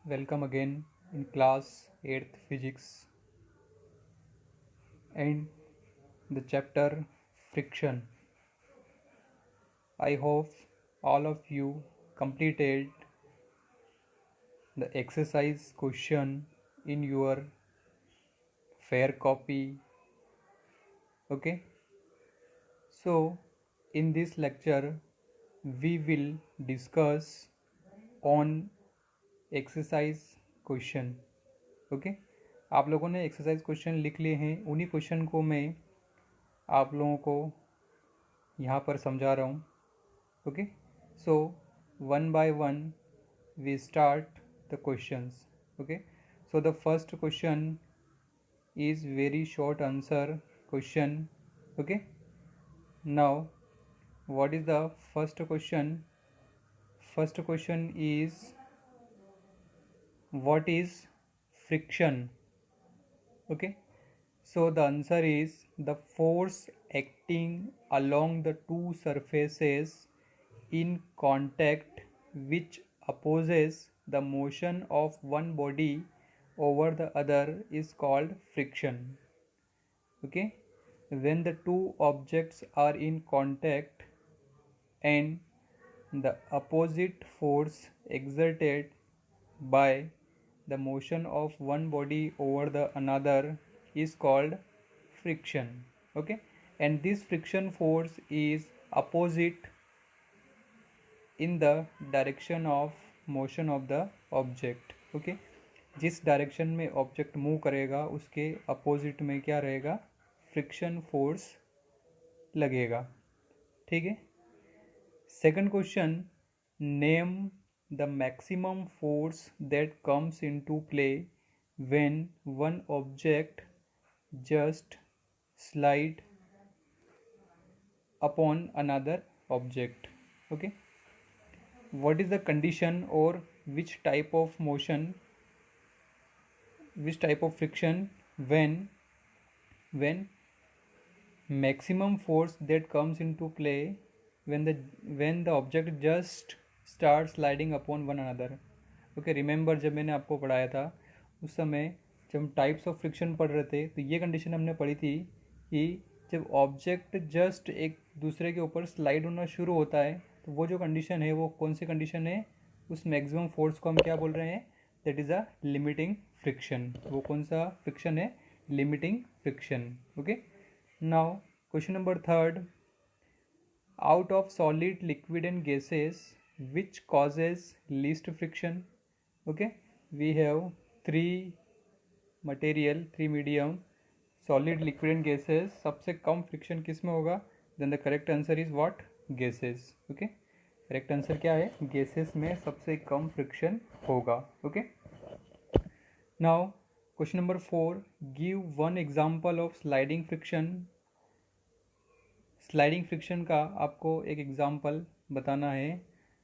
Welcome again in class 8th physics and the chapter friction. I hope all of you completed the exercise question in your fair copy. Okay, so in this lecture we will discuss on exercise question. Okay आप लोगों ने exercise question लिख लिए हैं, उन्हीं question को मैं आप लोगों को यहाँ पर समझा रहा हूँ. Okay so one by one we start the questions. Okay so the first question is very short answer question. Okay, now what is the first question? First question is what is friction? Okay, so the answer is the force acting along the two surfaces in contact which opposes the motion of one body over the other is called friction. Okay, when the two objects are in contact and the opposite force exerted by the motion of one body over the another is called friction. Okay, and this friction force is opposite in the direction of motion of the object. Okay, जिस direction में object move करेगा उसके opposite में क्या रहेगा, friction force लगेगा. ठीक है. Second question, name the maximum force that comes into play when one object just slide upon another object. Okay, what is the condition or which type of motion, which type of friction when maximum force that comes into play when the object just starts sliding upon one another. Okay, remember जब मैंने आपको पढ़ाया था उस समय जब हम types of friction पढ़ रहे थे तो ये कंडीशन हमने पढ़ी थी कि जब ऑब्जेक्ट जस्ट एक दूसरे के ऊपर स्लाइड होना शुरू होता है तो वो जो कंडीशन है वो कौन सी कंडीशन है, उस मैक्सिमम फोर्स को हम क्या बोल रहे हैं, that is a limiting friction. वो कौन सा फ्रिक्शन है, limiting friction. Okay, now question number third, out of solid liquid and gases which causes least friction. Okay, we have three material, three medium, solid liquid and gases. सबसे कम friction किस में होगा, then the correct answer is what, gases. Okay, correct answer क्या है, gases में सबसे कम फ्रिक्शन होगा. Okay, now question number four, give one example of sliding friction. Sliding friction का आपको एक एग्जांपल बताना है.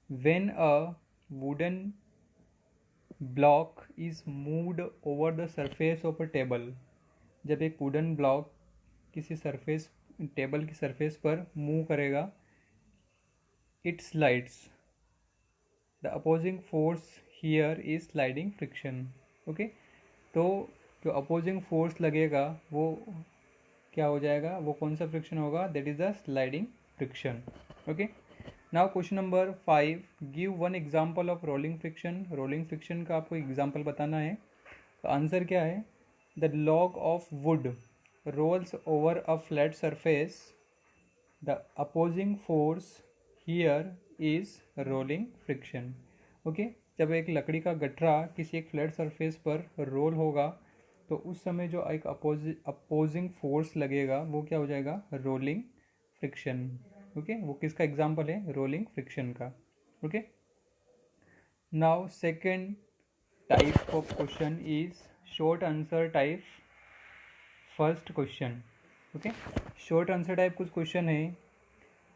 When a wooden block is moved over the surface of a table. जब एक वुडन ब्लॉक किसी सरफेस, टेबल की सरफेस पर मूव करेगा, it slides. The opposing force here is sliding friction. Okay, तो जो opposing force लगेगा वो क्या हो जाएगा, वो कौन सा फ्रिक्शन होगा, that is the sliding friction. Okay, now question number 5, give one example of rolling friction. rolling friction का आपको एग्जाम्पल बताना है. तो आंसर क्या है, the log of wood rolls over a flat surface. The opposing force here is rolling friction. Okay, जब एक लकड़ी का गठरा किसी एक फ्लैट सरफेस पर रोल होगा तो उस समय जो एक अपोजिंग फोर्स लगेगा वो क्या हो जाएगा, रोलिंग फ्रिक्शन. ओके, वो किसका एग्जांपल है, रोलिंग फ्रिक्शन का. Okay, now second type of question is short answer type. First question, okay, short answer type कुछ क्वेश्चन है.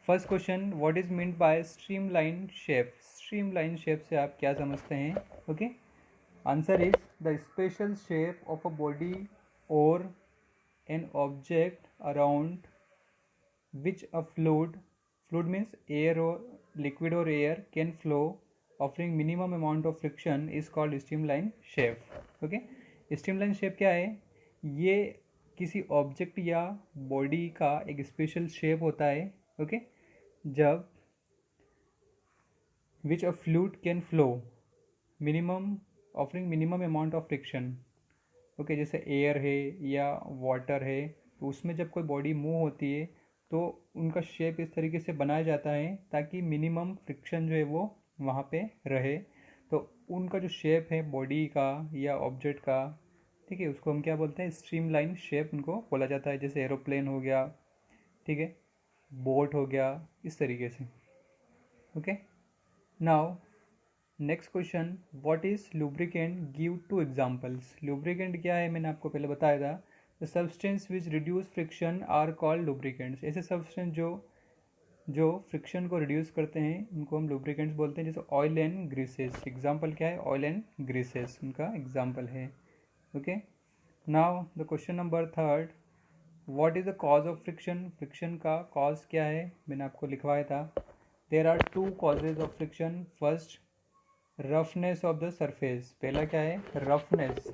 First question, what is meant by streamline shape. Streamline shape से आप क्या समझते हैं. Okay, answer is the special shape of a body or an object around which a fluid means air or liquid or air can flow offering minimum amount of friction is called streamline shape. Okay, streamline shape क्या है? ये किसी object या body का एक special shape होता है. Okay, जब which a fluid can flow minimum offering minimum amount of friction. Okay, जैसे एयर है या वाटर है, तो उसमें जब कोई बॉडी मूव होती है तो उनका शेप इस तरीके से बनाया जाता है ताकि मिनिमम फ्रिक्शन जो है वो वहाँ पे रहे. तो उनका जो शेप है बॉडी का या ऑब्जेक्ट का, ठीक है, उसको हम क्या बोलते हैं? स्ट्रीमलाइन शेप उनको बोला जाता है. जैसे एरोप्लेन हो गया, ठीक है, बोट हो गया, इस तरीके से. Okay, now next question, what is lubricant? Give 2 examples. Lubricant क्या है? मैंने आपको पहले बताया था. The substance which reduce friction are called lubricants. ऐसे सब्सटेंस जो फ्रिक्शन को रिड्यूस करते हैं उनको हम लुब्रिकेंट्स बोलते हैं. जैसे ऑयल एंड ग्रीसेस. एग्जांपल क्या है? ऑयल एंड ग्रीसेस उनका एग्जांपल है. Okay, now the question number 3, what is the cause of friction? Friction का कॉज क्या है? मैंने आपको लिखवाया था. There are 2 causes of friction. First, roughness of the surface. पहला क्या है? रफनेस.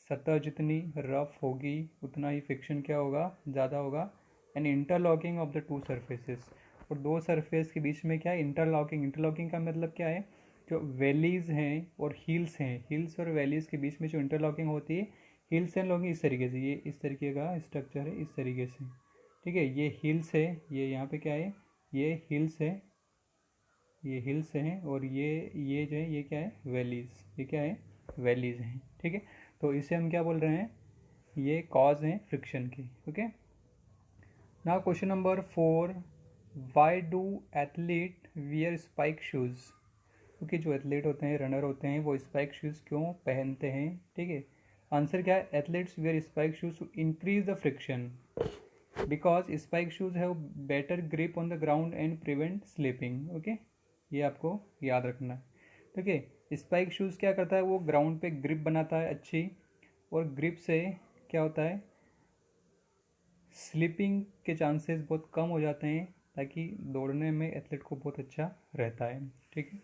सतह जितनी रफ होगी उतना ही फ्रिक्शन क्या होगा? ज़्यादा होगा. And interlocking of the 2 surfaces. और 2 सरफेस के बीच में क्या है? इंटरलॉकिंग. इंटरलॉकिंग का मतलब क्या है? जो वैलीज हैं और हिल्स हैं, हिल्स और वैलीज के बीच में जो इंटरलॉकिंग होती है, हिल्स एंड लॉकिंग इस तरीके से, ये इस तरीके का स्ट्रक्चर है, इस तरीके से. ठीक है, ये हिल्स है, ये यहाँ पे क्या है? ये हिल्स है, ये हिल्स हैं, और ये जो है ये क्या है? वैलीज. ये क्या है? वैलीज हैं. ठीक है, तो इसे हम क्या बोल रहे हैं? ये कॉज हैं फ्रिक्शन की. Okay, now question number 4, why do athlete wear spike shoes? क्योंकि जो एथलीट होते हैं, रनर होते हैं, वो स्पाइक शूज़ क्यों पहनते हैं? ठीक है, आंसर क्या है? Athletes wear spike shoes to increase the friction because spike shoes have better grip on the ground and prevent slipping. Okay, ये आपको याद रखना है. ठीक है, स्पाइक शूज़ क्या करता है? वो ग्राउंड पे ग्रिप बनाता है अच्छी, और ग्रिप से क्या होता है? स्लिपिंग के चांसेस बहुत कम हो जाते हैं, ताकि दौड़ने में एथलीट को बहुत अच्छा रहता है. ठीक है,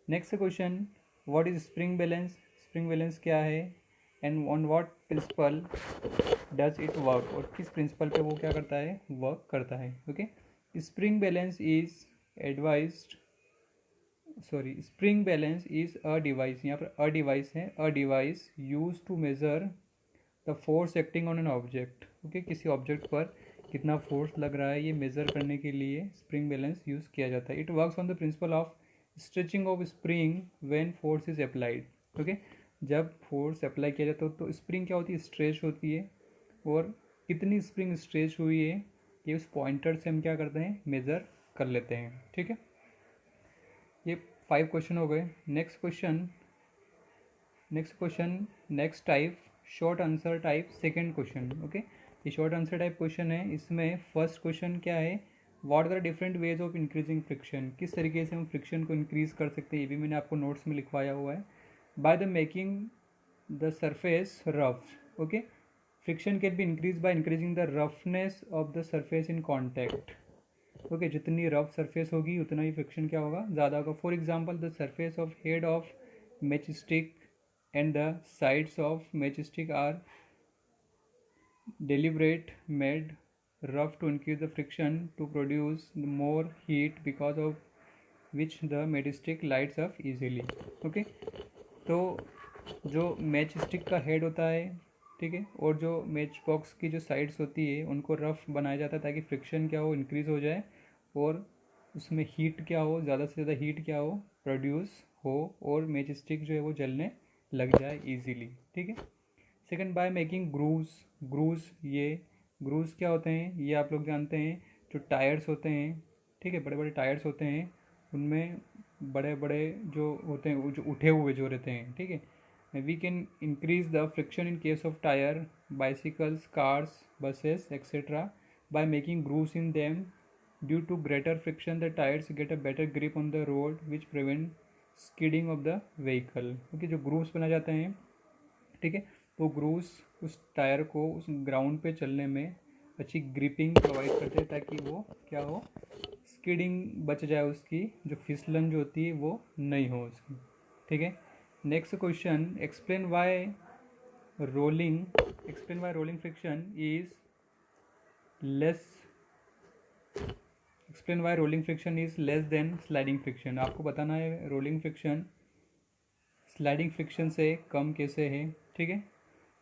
next question, what is spring balance? Spring balance क्या है? And on what principle does it work? और किस प्रिंसिपल पे वो क्या करता है? वर्क करता है. Okay, spring balance is advised, sorry, spring balance is a device. यहाँ पर अ डिवाइस है, a device use to measure the force acting on an object. Okay, किसी ऑब्जेक्ट पर कितना फोर्स लग रहा है ये मेजर करने के लिए स्प्रिंग बैलेंस यूज़ किया जाता है. It works on the principle of stretching of spring when force is applied. Okay, जब फोर्स अप्लाई किया जाता है तो स्प्रिंग क्या होती है? स्ट्रेच होती है, और कितनी स्प्रिंग स्ट्रेच हुई है ये उस पॉइंटर से हम क्या करते हैं? मेज़र कर लेते हैं. ठीक है, ये 5 क्वेश्चन हो गए. Next question, next type, short answer type second question. Okay, ये शॉर्ट आंसर टाइप क्वेश्चन है. इसमें फर्स्ट क्वेश्चन क्या है? What are the different ways of increasing friction? किस तरीके से हम फ्रिक्शन को इंक्रीज कर सकते हैं, ये भी मैंने आपको नोट्स में लिखवाया हुआ है. By the making the surface rough. Okay, friction can be increase by increasing the roughness of the surface in contact. Okay, जितनी रफ सरफेस होगी उतना ही फ्रिक्शन क्या होगा? ज़्यादा होगा. For example, the surface of head of matchstick and the sides of matchstick are deliberate made rough to increase the friction to produce more heat because of which the matchstick lights up easily. Okay, तो जो match stick का head होता है, ठीक है, और जो match box की जो साइड्स होती है उनको रफ बनाया जाता है ताकि फ्रिक्शन क्या हो? इंक्रीज़ हो जाए, और उसमें हीट क्या हो? ज़्यादा से ज़्यादा हीट क्या हो? प्रोड्यूस हो, और मैच स्टिक जो है वो जलने लग जाए इजीली. ठीक है, सेकंड, बाय मेकिंग ग्रूव्स. ये ग्रूव्स क्या होते हैं? ये आप लोग जानते हैं, जो टायर्स होते हैं, ठीक है, बड़े बड़े टायर्स होते हैं, उनमें बड़े बड़े जो होते हैं, वो जो उठे हुए जो रहते हैं, ठीक है, we can increase the friction in case of tyre, bicycles, cars, buses etcetera by making grooves in them. Due to greater friction the tyres get a better grip on the road which prevent skidding of the vehicle. क्योंकि जो grooves बनाए जाते हैं, ठीक है, वो grooves उस tyre को उस ग्राउंड पे चलने में अच्छी ग्रिपिंग प्रोवाइड करते हैं ताकि वो क्या हो? स्किडिंग बच जाए, उसकी जो फिसलन जो होती है वो नहीं हो उसकी, ठीक है। Next question, explain why rolling friction is less than sliding friction. आपको बताना है रोलिंग फ्रिक्शन स्लाइडिंग फ्रिक्शन से कम कैसे है, ठीक है।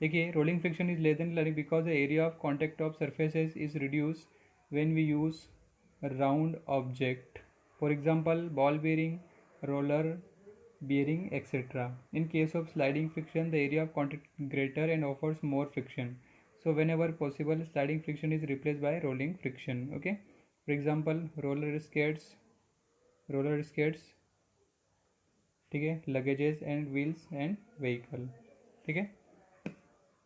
देखिए, rolling friction is less than sliding because the area of contact of surfaces is reduce when we use round object, for example ball bearing, roller bearing, etc. In case of sliding friction, the area of contact is greater and offers more friction. So whenever possible, sliding friction is replaced by rolling friction. Okay. For example, roller skates, ठीक है, luggages and wheels and vehicle, ठीक है।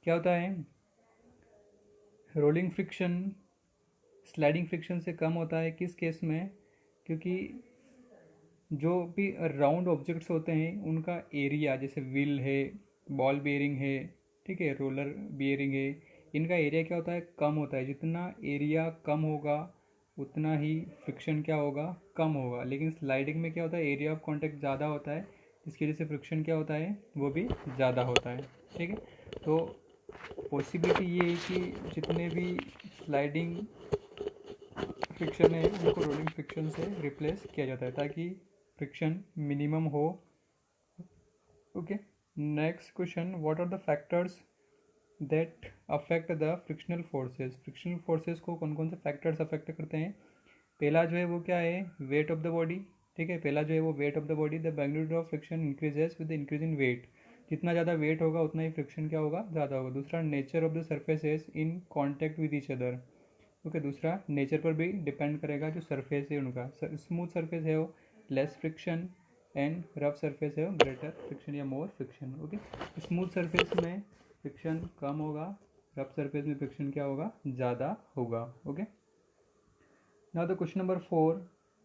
क्या होता है, rolling friction sliding friction से कम होता है किस केस में, क्योंकि जो भी राउंड ऑब्जेक्ट्स होते हैं उनका एरिया, जैसे व्हील है, बॉल बेयरिंग है, ठीक है, रोलर बेयरिंग है, इनका एरिया क्या होता है, कम होता है। जितना एरिया कम होगा उतना ही फ्रिक्शन क्या होगा, कम होगा। लेकिन स्लाइडिंग में क्या होता है, एरिया ऑफ कॉन्टैक्ट ज़्यादा होता है, इसकी वजह से फ्रिक्शन क्या होता है, वो भी ज़्यादा होता है, ठीक है। तो पॉसिबिलिटी ये है कि जितने भी स्लाइडिंग फ्रिक्शन है उनको रोलिंग फ्रिक्शन से रिप्लेस किया जाता है ताकि फ्रिक्शन मिनिमम हो। Okay, next question, what are the factors that affect the frictional forces को कौन कौन से फैक्टर्स अफेक्ट करते हैं। पहला जो है वो क्या है, वेट ऑफ द बॉडी, ठीक है, पहला जो है वो weight of the body. The magnitude of friction increases with the increase in weight, जितना ज़्यादा वेट होगा उतना ही फ्रिक्शन क्या होगा, ज़्यादा होगा। दूसरा, nature of the surfaces in contact with each other, okay, दूसरा नेचर पर भी डिपेंड करेगा जो सरफेस है उनका। स्मूथ सरफेस है वो less friction and rough surface है वो ग्रेटर फ्रिक्शन या more friction, okay. Smooth surface में फ्रिक्शन कम होगा, रफ सरफेस में फ्रिक्शन क्या होगा, ज़्यादा होगा, okay. Now the question number 4,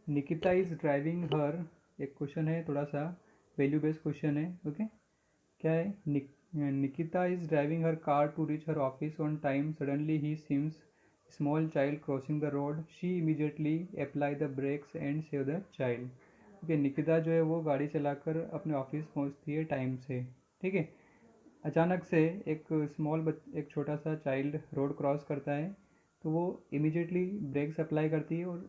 Nikita is driving her, एक क्वेश्चन है थोड़ा सा वैल्यू बेस्ड क्वेश्चन है, ओके। क्या है, Nikita is driving her car to reach her office on time, suddenly he seems small child crossing the road, she immediately apply the brakes and save the child। Okay, Nikita जो है वो गाड़ी चलाकर अपने office पहुंचती है टाइम से, ठीक है। अचानक से एक छोटा सा चाइल्ड रोड क्रॉस करता है, तो वो इमीडिएटली ब्रेक्स अप्लाई करती है और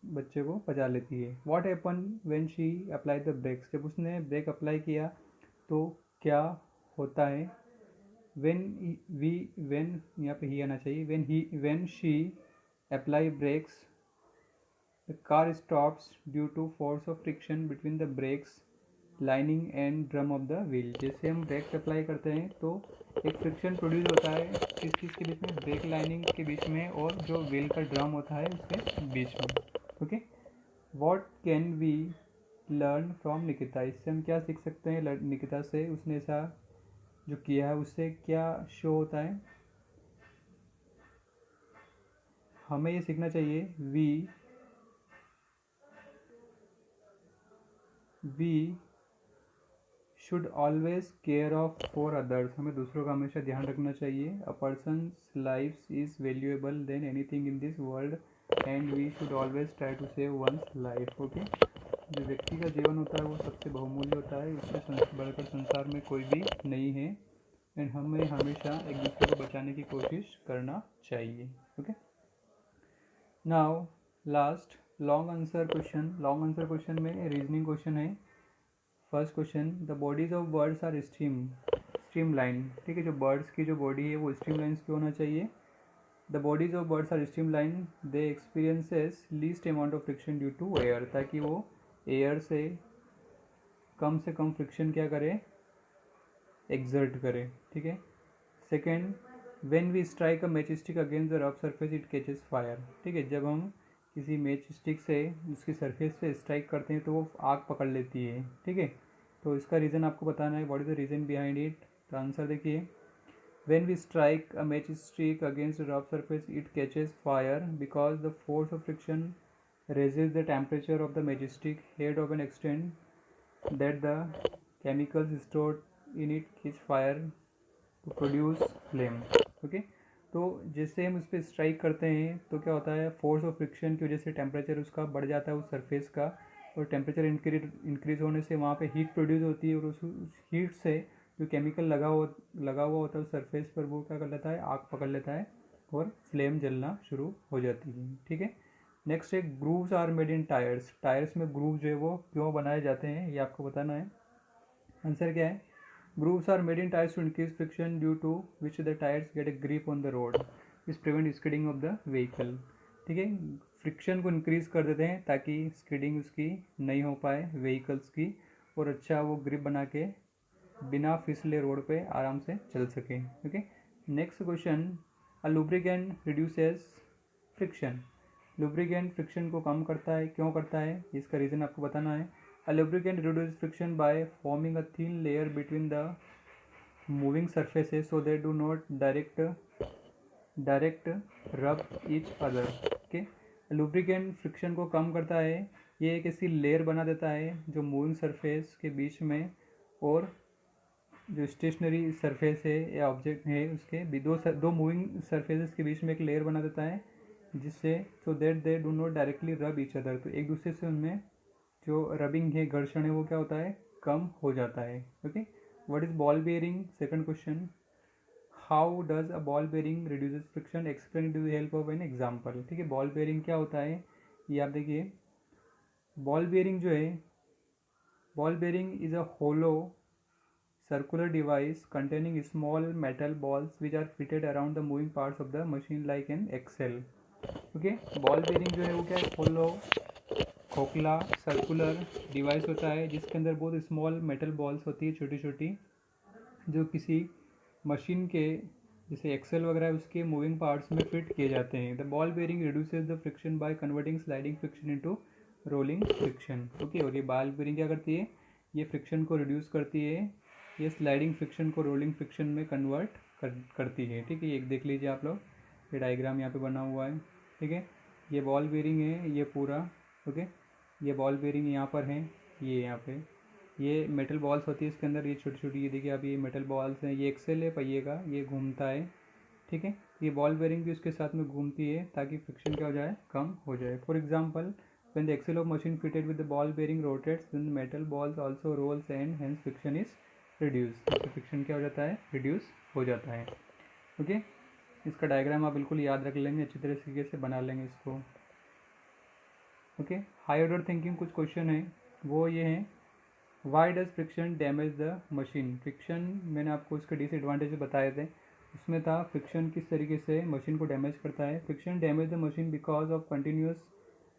बच्चे को बचा लेती है। What happen when she apply the brakes, जब उसने ब्रेक अप्लाई किया तो क्या होता है। when यहाँ पे ही आना चाहिए, when she apply brakes the car stops due to force of friction between the brakes lining and drum of the wheel। जैसे हम ब्रेक्स अप्लाई करते हैं तो एक फ्रिक्शन प्रोड्यूस होता है किस चीज़ के बीच में, ब्रेक लाइनिंग के बीच में और जो व्हील का ड्रम होता है उसके बीच में, okay. What can we learn from Nikita, इससे हम क्या सीख सकते हैं निकिता से, उसने ऐसा जो किया है उससे क्या शो होता है। हमें ये सीखना चाहिए, we should always care of for others, हमें दूसरों का हमेशा ध्यान रखना चाहिए। A person's life is valuable then anything in this world and we should always try to save one's life, okay. जो व्यक्ति का जीवन होता है वो सबसे बहुमूल्य होता है, उससे बढ़कर संसार में कोई भी नहीं है एंड हमें हमेशा एक दूसरे को बचाने की कोशिश करना चाहिए, okay. Now last long answer question में रीजनिंग क्वेश्चन है। First question, the bodies of birds are streamline, ठीक है, जो बर्ड्स की जो बॉडी है वो स्ट्रीमलाइंस क्यों होना चाहिए। The bodies of birds are streamline, they experiences least amount of friction due to air, ताकि वो एयर से कम फ्रिक्शन क्या करे, एक्सर्ट करे, ठीक है। Second, when we strike a match stick against the rough surface it catches fire, ठीक है, जब हम किसी मैच स्टिक से उसकी सरफेस पे स्ट्राइक करते हैं तो वो आग पकड़ लेती है, ठीक है। तो इसका रीज़न आपको बताना है, what is the reason behind it. तो आंसर देखिए, when we strike a match stick against the rough surface it catches fire because the force of friction raises the temperature of the match stick head of an extent that the chemicals stored in it catch fire to produce flame, okay। तो जैसे हम उस पर strike करते हैं तो क्या होता है, फोर्स ऑफ फ्रिक्शन की वजह से टेम्परेचर उसका बढ़ जाता है उस सरफेस का, और टेम्परेचर इंक्रीज होने से वहाँ पे हीट प्रोड्यूस होती है, और उस हीट से जो केमिकल लगा हुआ होता है उस सरफेस पर, वो क्या कर लेता है, आग पकड़ लेता है और फ्लेम जलना शुरू हो जाती है। ठीक है। नेक्स्ट है grooves are made in tyres. Tyres में ग्रूव जो है वो क्यों बनाए जाते हैं, ये आपको बताना है। आंसर क्या है, grooves are made in tires to increase friction due to which the tires get a grip on the road. This prevent skidding of the vehicle. ठीक है, फ्रिक्शन को इंक्रीज कर देते हैं ताकि स्किडिंग उसकी नहीं हो पाए व्हीकल्स की, और अच्छा वो ग्रिप बना के बिना फिसले रोड पे आराम से चल सके। ओके। नेक्स्ट क्वेश्चन, अ lubricant reduces friction. Lubricant friction को कम करता है, क्यों करता है, इसका रीज़न आपको बताना है। A lubricant reduces friction by forming a thin layer between the moving surfaces so they do not direct rub each other. Okay? Lubricant friction को कम करता है, ये एक ऐसी लेयर बना देता है जो मूविंग सरफेस के बीच में और जो स्टेशनरी सरफेस है या ऑब्जेक्ट है उसके भी दो मूविंग सरफेसेस के बीच में एक लेयर बना देता है, जिससे so that they do not directly रब ईच अदर, तो एक दूसरे से उनमें जो रबिंग है, घर्षण है, वो क्या होता है, कम हो जाता है। Okay. What is ball bearing, second question, how does a ball bearing reduces friction, explain to the help of an example. ठीक है, बॉल बेयरिंग क्या होता है ये आप देखिए। बॉल बेयरिंग जो है, ball bearing is a hollow circular device containing small metal balls which are fitted around the moving parts of the machine like an axle. Okay, ball bearing जो है वो क्या है, होलो खोखला सर्कुलर डिवाइस होता है जिसके अंदर बहुत स्मॉल मेटल बॉल्स होती है, छोटी छोटी, जो किसी मशीन के जैसे एक्सेल वगैरह है उसके मूविंग पार्ट्स में फिट किए जाते हैं। The ball bearing reduces the friction by converting sliding friction into rolling friction. Okay, और ये बॉल बेयरिंग क्या करती है, ये फ्रिक्शन को रिड्यूस करती है, ये स्लाइडिंग फ्रिक्शन को रोलिंग फ्रिक्शन में कन्वर्ट करती है। ठीक है, ये देख लीजिए आप लोग, ये डायग्राम यहाँ पे बना हुआ है। ठीक है, ये बॉल बेयरिंग है ये पूरा। ओके, ये बॉल बेयरिंग यहाँ पर है, ये यहाँ पे ये मेटल बॉल्स होती है इसके अंदर, ये छोटी छोटी, ये देखिए अभी ये मेटल बॉल्स हैं, ये एक्सेल है पहिए का, ये घूमता है। ठीक है, ये बॉल बेयरिंग भी उसके साथ में घूमती है ताकि फ्रिक्शन क्या हो जाए, कम हो जाए। For example, when the axle of machine fitted with the ball bearing rotates, then the metal balls also rolls and hence friction is reduced. तो फ्रिक्शन क्या हो जाता है, रिड्यूस हो जाता है। ओके, इसका डायग्राम आप बिल्कुल याद रख लेंगे, अच्छी तरीके से बना लेंगे इसको। ओके, हाई ऑर्डर थिंकिंग कुछ क्वेश्चन है, वो ये हैं, why does friction damage the machine. Friction मैंने आपको इसके डिसएडवांटेज बताए थे, उसमें था फ्रिक्शन किस तरीके से मशीन को डैमेज करता है। Friction damage the machine because of continuous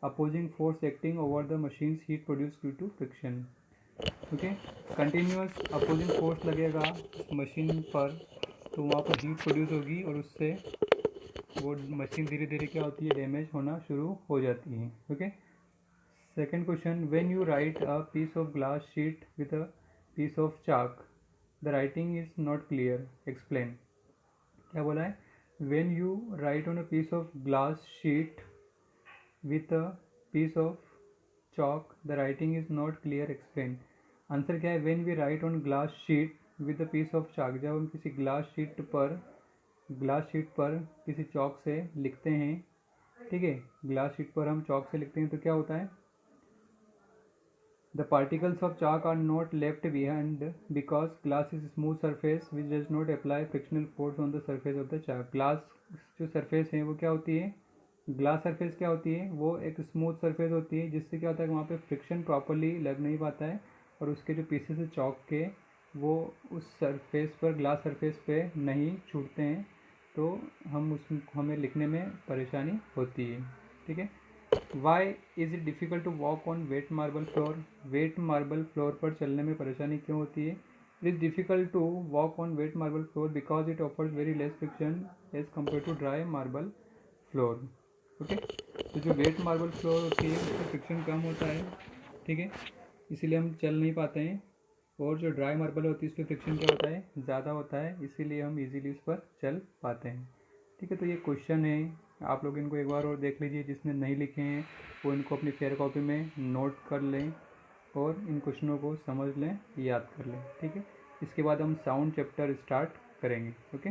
opposing force acting over the machine heat produce due to friction. Okay, continuous opposing force लगेगा मशीन पर तो वहाँ पर हीट प्रोड्यूस होगी और उससे वो मशीन धीरे धीरे क्या होती है, डैमेज होना शुरू हो जाती है। Okay. Second question, when you write a piece of glass sheet with a piece of chalk the writing is not clear, explain. क्या बोला है, when you write on a piece of glass sheet with a piece of chalk the writing is not clear, explain। Answer क्या है, when we write on glass sheet with a piece of chalk, जब हम किसी glass sheet पर किसी चौक से लिखते हैं। ठीक है, ग्लास शीट पर हम चौक से लिखते हैं तो क्या होता है, the particles of chalk are not left behind because glass is smooth surface which does not apply frictional force on the surface of the chalk. Glass जो सरफेस है वो क्या होती है, ग्लास सरफेस क्या होती है, वो एक स्मूथ सरफेस होती है जिससे क्या होता है वहाँ पे फ्रिक्शन प्रॉपरली लग नहीं पाता है, और उसके जो पीसेस है चौक के वो उस सरफेस पर, ग्लास सरफेस पे नहीं छूटते हैं, तो हमें लिखने में परेशानी होती है। ठीक है, why is it difficult to walk on wet marble floor. Wet marble floor पर चलने में परेशानी क्यों होती है, it is difficult to walk on wet marble floor because it offers very less friction as compare to dry marble floor. Okay, तो जो wait marble floor होती है उसमें फ्रिक्शन कम होता है। ठीक है, इसीलिए हम चल नहीं पाते हैं, और जो ड्राई मार्बल होती है उस पर फ्रिक्शन क्या होता है, ज़्यादा होता है, इसीलिए हम इजीली उस पर चल पाते हैं। ठीक है, तो ये क्वेश्चन है, आप लोग इनको एक बार और देख लीजिए, जिसने नहीं लिखे हैं वो इनको अपनी फेयर कॉपी में नोट कर लें और इन क्वेश्चनों को समझ लें, याद कर लें। ठीक है, इसके बाद हम साउंड चैप्टर स्टार्ट करेंगे। ओके।